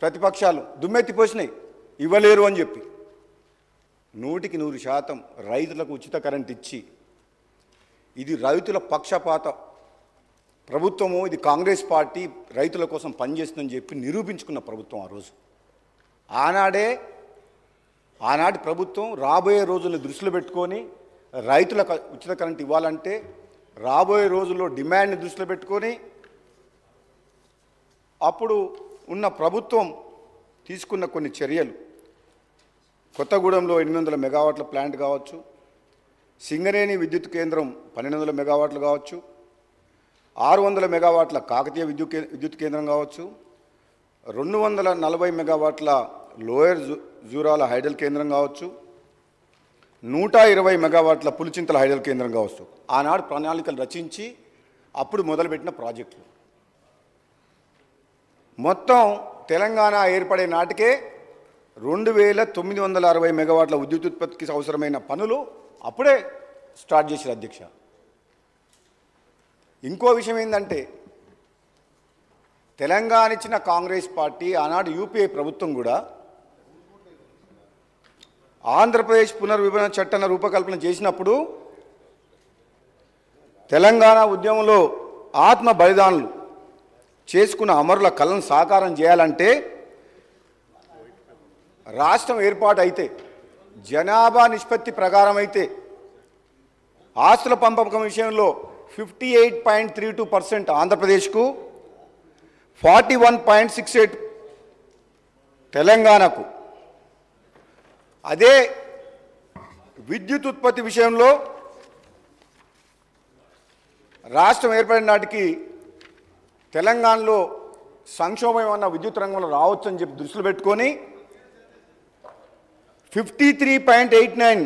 ప్రతిపక్షాలు దుమ్మెత్తిపోసినాయి, ఇవ్వలేరు అని చెప్పి. 100% రైతులకు ఉచిత కరెంట్ ఇచ్చి ఇది రైతుల పక్షపాత ప్రభుత్వము, ఇది కాంగ్రెస్ పార్టీ రైతుల కోసం పనిచేస్తుందని చెప్పి నిరూపించుకున్న ప్రభుత్వం ఆ రోజు. ఆనాటి ప్రభుత్వం రాబోయే రోజులను దృష్టిలో పెట్టుకొని రైతులకు ఉచిత కరెంట్ ఇవ్వాలంటే రాబోయే రోజుల్లో డిమాండ్ని దృష్టిలో పెట్టుకొని అప్పుడు ఉన్న ప్రభుత్వం తీసుకున్న కొన్ని చర్యలు, కొత్తగూడెంలో 800 మెగావాట్ల ప్లాంట్ కావచ్చు, సింగరేణి విద్యుత్ కేంద్రం 1200 మెగావాట్లు కావచ్చు, 600 మెగావాట్ల కాకతీయ విద్యుత్ కేంద్రం కావచ్చు, 240 మెగావాట్ల లోయర్ జూరాల హైడల్ కేంద్రం కావచ్చు, 120 మెగావాట్ల పులిచింతల హైడల్ కేంద్రం కావచ్చు. ఆనాడు ప్రణాళికలు రచించి అప్పుడు మొదలుపెట్టిన ప్రాజెక్టులు. మొత్తం తెలంగాణ ఏర్పడే నాటికే 2960 మెగావాట్ల విద్యుత్ ఉత్పత్తికి అవసరమైన పనులు అప్పుడే స్టార్ట్ చేశారు అధ్యక్ష. ఇంకో విషయం ఏంటంటే, తెలంగాణ ఇచ్చిన కాంగ్రెస్ పార్టీ ఆనాడు యూపీఏ ప్రభుత్వం కూడా ఆంధ్రప్రదేశ్ పునర్విభజన చట్టాన్ని రూపకల్పన చేసినప్పుడు తెలంగాణ ఉద్యమంలో ఆత్మ బలిదానులు చేసుకున్న అమరుల కళను సాకారం చేయాలంటే రాష్ట్రం ఏర్పాటు అయితే, జనాభా నిష్పత్తి ప్రకారం అయితే, ఆస్తుల పంపకం విషయంలో 58.32% ఆంధ్రప్రదేశ్కు, 41.68 తెలంగాణకు, అదే విద్యుత్ ఉత్పత్తి విషయంలో రాష్ట్రం ఏర్పడిన నాటికి తెలంగాణలో సంక్షోభం అన్న విద్యుత్ రంగంలో రావచ్చు అని చెప్పి దృష్టిలో పెట్టుకొని 53.89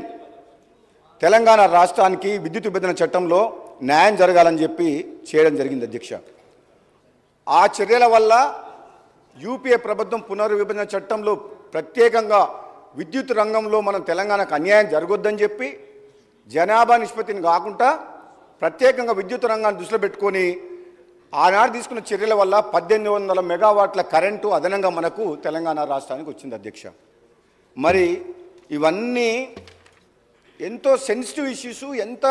తెలంగాణ రాష్ట్రానికి విద్యుత్ విభజన చట్టంలో న్యాయం జరగాలని చెప్పి చేయడం జరిగింది అధ్యక్ష. ఆ చర్యల వల్ల యూపీఏ ప్రభుత్వం పునర్విభజన చట్టంలో ప్రత్యేకంగా విద్యుత్ రంగంలో మనం తెలంగాణకు అన్యాయం జరగొద్దని చెప్పి జనాభా నిష్పత్తిని కాకుండా ప్రత్యేకంగా విద్యుత్ రంగాన్ని దృష్టిలో పెట్టుకొని ఆనాడు తీసుకున్న చర్యల వల్ల 1800 మెగావాట్ల కరెంటు అదనంగా మనకు తెలంగాణ రాష్ట్రానికి వచ్చింది అధ్యక్ష. మరి ఇవన్నీ ఎంతో సెన్సిటివ్ ఇష్యూస్, ఎంత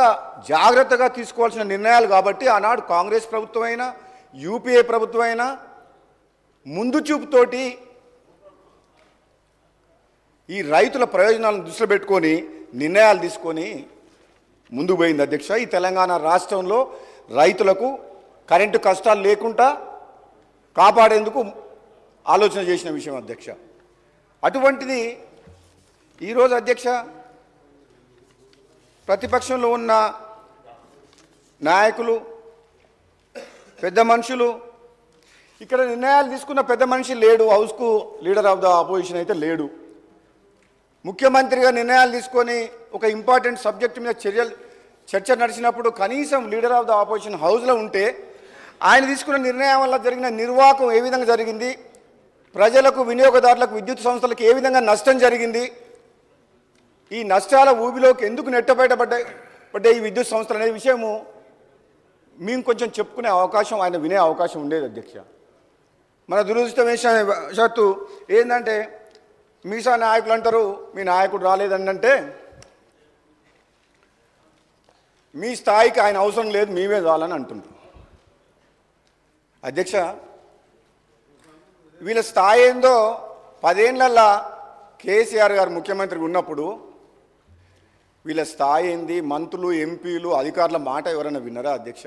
జాగ్రత్తగా తీసుకోవాల్సిన నిర్ణయాలు కాబట్టి ఆనాడు కాంగ్రెస్ ప్రభుత్వం అయినా యూపీఏ ప్రభుత్వం అయినా ముందు చూపుతోటి ఈ రైతుల ప్రయోజనాలను దృష్టిలో పెట్టుకొని నిర్ణయాలు తీసుకొని ముందుకు పోయింది అధ్యక్ష. ఈ తెలంగాణ రాష్ట్రంలో రైతులకు కరెంటు కష్టాలు లేకుండా కాపాడేందుకు ఆలోచన చేసిన విషయం అధ్యక్ష. అటువంటిది ఈరోజు అధ్యక్ష ప్రతిపక్షంలో ఉన్న నాయకులు, పెద్ద మనుషులు, ఇక్కడ నిర్ణయాలు తీసుకున్న పెద్ద మనిషి లేడు, హౌస్కు లీడర్ ఆఫ్ ద అపోజిషన్ అయితే లేడు. ముఖ్యమంత్రిగా నిర్ణయాలు తీసుకొని ఒక ఇంపార్టెంట్ సబ్జెక్టు మీద చర్చ నడిచినప్పుడు కనీసం లీడర్ ఆఫ్ ద అపోజిషన్ హౌస్లో ఉంటే ఆయన తీసుకున్న నిర్ణయం వల్ల జరిగిన నిర్వాహకం ఏ విధంగా జరిగింది, ప్రజలకు, వినియోగదారులకు, విద్యుత్ సంస్థలకు ఏ విధంగా నష్టం జరిగింది, ఈ నష్టాల ఊబిలోకి ఎందుకు నెట్టబయటపడ్డాయి ఈ విద్యుత్ సంస్థలు అనే విషయము మేము కొంచెం చెప్పుకునే అవకాశం, ఆయన వినే అవకాశం ఉండేది అధ్యక్ష. మన దురదృష్టవశాత్తు ఏంటంటే మీసా నాయకులు అంటారు, మీ నాయకుడు రాలేదంటే మీ స్థాయికి ఆయన అవసరం లేదు, మేమే చాలని అంటుంటారు అధ్యక్ష. వీళ్ళ స్థాయి ఏందో 10 ఏళ్ళ కేసీఆర్ గారు ముఖ్యమంత్రిగా ఉన్నప్పుడు వీళ్ళ స్థాయి ఏంది, మంత్రులు, ఎంపీలు, అధికారుల మాట ఎవరైనా విన్నారా అధ్యక్ష?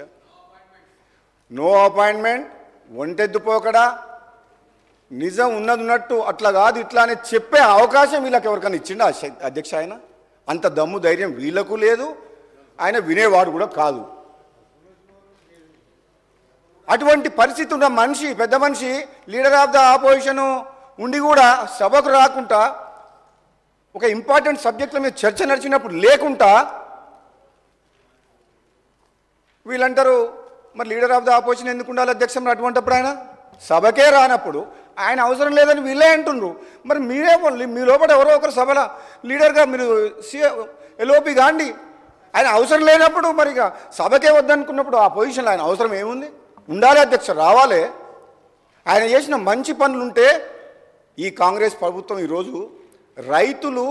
నో అపాయింట్మెంట్, ఒంటెద్దుపోకడా, నిజం ఉన్నట్టు అట్లా కాదు ఇట్లా అని చెప్పే అవకాశం వీళ్ళకి ఎవరికైనా ఇచ్చిండా అధ్యక్ష? ఆయన అంత దమ్ము ధైర్యం వీళ్ళకు లేదు, ఆయన వినేవాడు కూడా కాదు. అటువంటి పరిస్థితి ఉన్న మనిషి, పెద్ద మనిషి, లీడర్ ఆఫ్ ద ఆపోజిషన్ ఉండి కూడా సభకు రాకుండా ఒక ఇంపార్టెంట్ సబ్జెక్టుల మీద చర్చ నడిచినప్పుడు లేకుండా వీళ్ళంటారు మరి లీడర్ ఆఫ్ ద ఆపోజిషన్ ఎందుకు ఉండాలి అధ్యక్ష? మరి అటువంటిప్పుడు ఆయన సభకే రానప్పుడు ఆయన అవసరం లేదని వీళ్ళే అంటుండ్రు. మరి మీరే మీ లోపల ఎవరో ఒకరు సభలో లీడర్గా మీరు ఎల్ఓపి కాండి. ఆయన అవసరం లేనప్పుడు మరి ఇక సభకే వద్దనుకున్నప్పుడు ఆ పొజిషన్లో ఆయన అవసరం ఏముంది? ఉండాలి అధ్యక్ష, రావాలి. ఆయన చేసిన మంచి పనులుంటే ఈ కాంగ్రెస్ ప్రభుత్వం ఈరోజు రైతులు